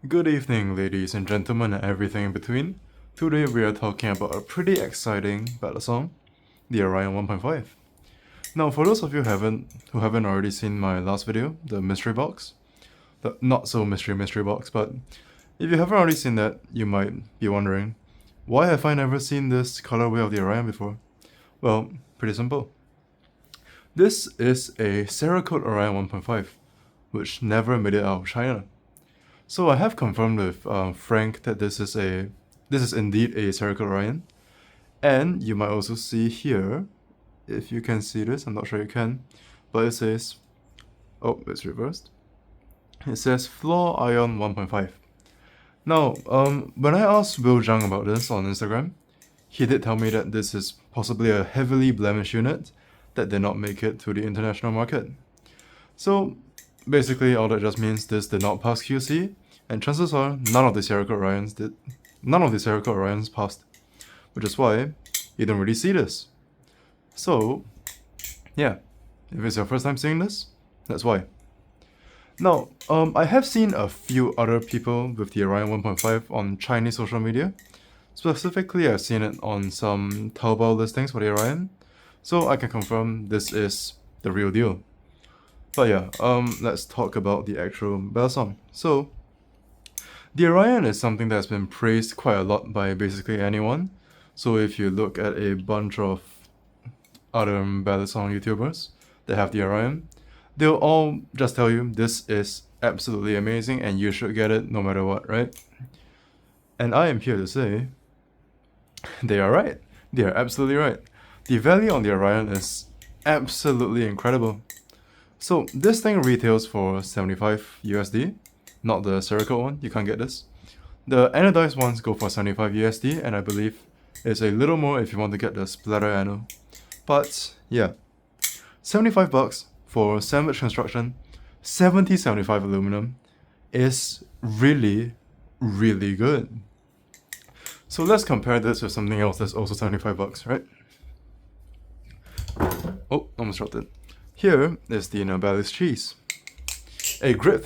Good evening, ladies and gentlemen, and everything in between. Today we are talking about a pretty exciting battle song, the Orion 1.5. Now, for those of you who haven't already seen my last video, the mystery box, the not so mystery box, but if you haven't already seen that, you might be wondering, why have I never seen this colorway of the Orion before? Well, pretty simple. This is a Cerakote Orion 1.5, which never made it out of China. So I have confirmed with Frank that this is indeed a Cerakote Orion, and you might also see here, if you can see this, I'm not sure you can, but it says, oh, it's reversed. It says Floor Ion 1.5. Now, when I asked Will Zhang about this on Instagram, he did tell me that this is possibly a heavily blemished unit that did not make it to the international market. So basically, all that just means this did not pass QC, and chances are none of the Cerakote Orions passed, which is why you don't really see this. So, yeah, if it's your first time seeing this, that's why. Now, I have seen a few other people with the Orion 1.5 on Chinese social media. Specifically, I've seen it on some Taobao listings for the Orion, so I can confirm this is the real deal. But yeah, let's talk about the actual battle song. So, the Orion is something that's been praised quite a lot by basically anyone. So if you look at a bunch of other battle song YouTubers that have the Orion, they'll all just tell you this is absolutely amazing and you should get it no matter what, right? And I am here to say, they are right. They are absolutely right. The value on the Orion is absolutely incredible. So this thing retails for 75 USD, not the Cerakote one, you can't get this. The anodized ones go for 75 USD, and I believe it's a little more if you want to get the splatter anode. But yeah, 75 bucks for sandwich construction, 7075 aluminum is really, really good. So let's compare this with something else that's also 75 bucks, right? Oh, almost dropped it. Here is the Nobilis cheese. A grit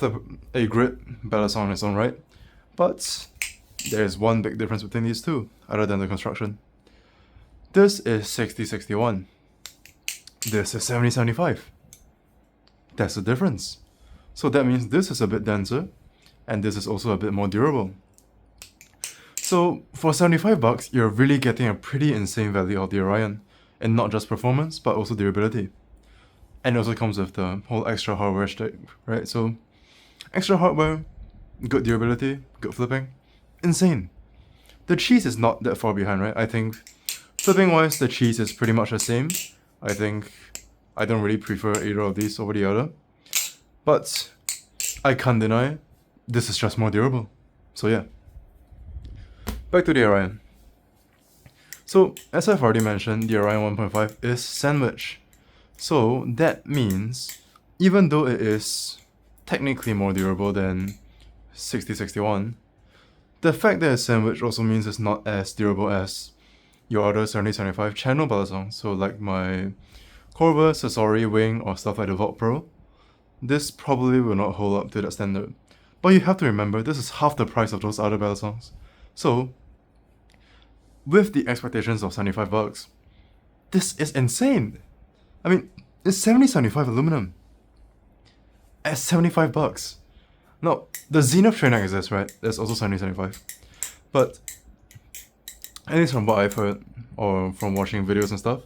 battle song on its own right, but there's one big difference between these two, other than the construction. This is 6061. This is 7075. That's the difference. So that means this is a bit denser, and this is also a bit more durable. So for 75 bucks, you're really getting a pretty insane value of the Orion, and not just performance, but also durability. And it also comes with the whole extra hardware stick, right? So, extra hardware, good durability, good flipping, insane. The cheese is not that far behind, right? I think flipping wise, the cheese is pretty much the same. I think I don't really prefer either of these over the other. But I can't deny this is just more durable. So yeah. Back to the Orion. So, as I've already mentioned, the Orion 1.5 is sandwich. So that means, even though it is technically more durable than 6061, the fact that it's sandwich also means it's not as durable as your other 7075 channel battle songs. So like my Corvus, Sasori, Wing, or stuff like the Vault Pro, this probably will not hold up to that standard. But you have to remember, this is half the price of those other battle songs. So, with the expectations of 75 bucks, this is insane. I mean, it's 7075 aluminum at 75 bucks. Now, the Zenith Trainer exists, right? That's also 7075. But, at least from what I've heard, or from watching videos and stuff,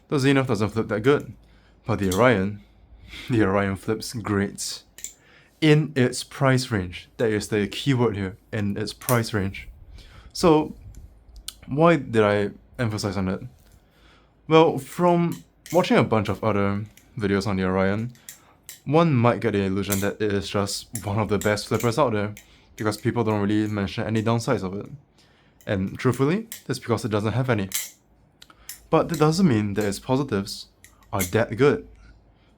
the Zenith doesn't flip that good. But the Orion flips great. In its price range. That is the keyword here, in its price range. So, why did I emphasize on it? Well, from watching a bunch of other videos on the Orion, one might get the illusion that it is just one of the best flippers out there, because people don't really mention any downsides of it. And truthfully, that's because it doesn't have any. But that doesn't mean that its positives are that good.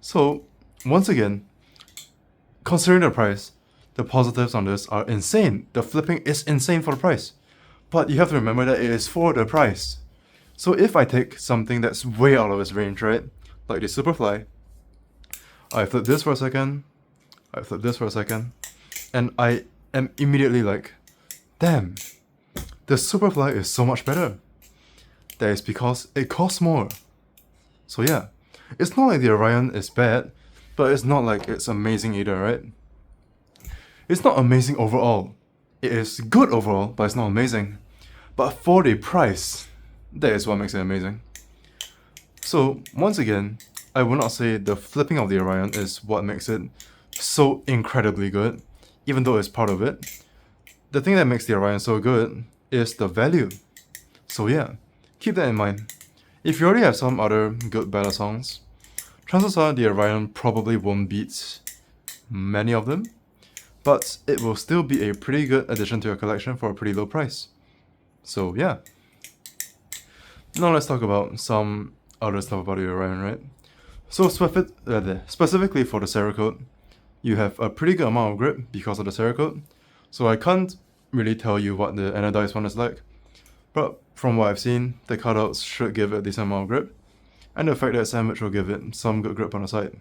So, once again, considering the price, the positives on this are insane. The flipping is insane for the price. But you have to remember that it is for the price. So if I take something that's way out of its range, right? Like the Superfly, I flip this for a second, I flip this for a second, and I am immediately like, damn, the Superfly is so much better. That is because it costs more. So yeah, it's not like the Orion is bad, but it's not like it's amazing either, right? It's not amazing overall. It is good overall, but it's not amazing. But for the price, that is what makes it amazing. So once again, I will not say the flipping of the Orion is what makes it so incredibly good, even though it's part of it. The thing that makes the Orion so good is the value. So yeah, keep that in mind. If you already have some other good ballad songs, chances are the Orion probably won't beat many of them, but it will still be a pretty good addition to your collection for a pretty low price. So yeah. Now let's talk about some other stuff about the Orion, right? So specifically for the Cerakote, you have a pretty good amount of grip because of the Cerakote. So I can't really tell you what the anodized one is like, but from what I've seen, the cutouts should give it a decent amount of grip, and the fact that sandwich will give it some good grip on the side.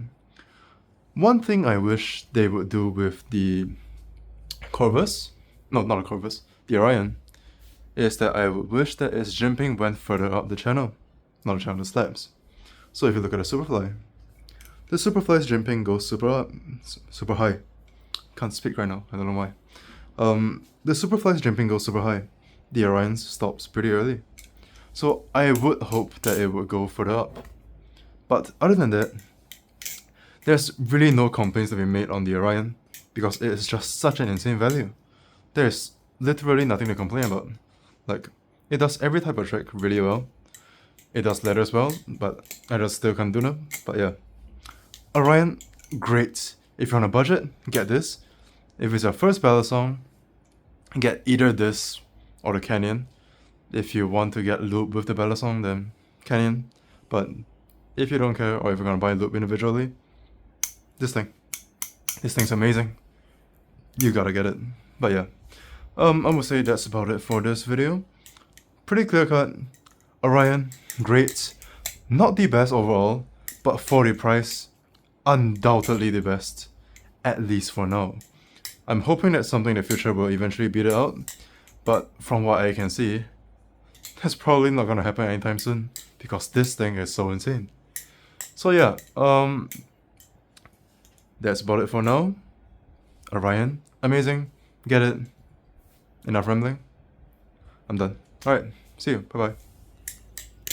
One thing I wish they would do with the Corvus, no, not the Corvus, the Orion, is that I would wish that its jimping went further up the channel, not the channel, the slabs. So if you look at the Superfly, the Superfly's jimping goes super high. Can't speak right now, I don't know why. The Superfly's jimping goes super high. The Orion's stops pretty early. So I would hope that it would go further up. But other than that, there's really no complaints to be made on the Orion, because it is just such an insane value. There's literally nothing to complain about. Like, it does every type of trick really well. It does letters well, but I just still can't do them. But yeah. Orion, great. If you're on a budget, get this. If it's your first ballad song, get either this or the Canyon. If you want to get loop with the ballad song, then Canyon. But if you don't care, or if you're gonna buy loop individually, this thing's amazing. You gotta get it. But yeah, I would say that's about it for this video. Pretty clear cut. Orion, great. Not the best overall, but for the price, undoubtedly the best. At least for now. I'm hoping that something in the future will eventually beat it out, but from what I can see, that's probably not gonna happen anytime soon, because this thing is so insane. So yeah, that's about it for now. Orion, amazing, get it. Enough rambling. I'm done. Alright, see you, bye bye.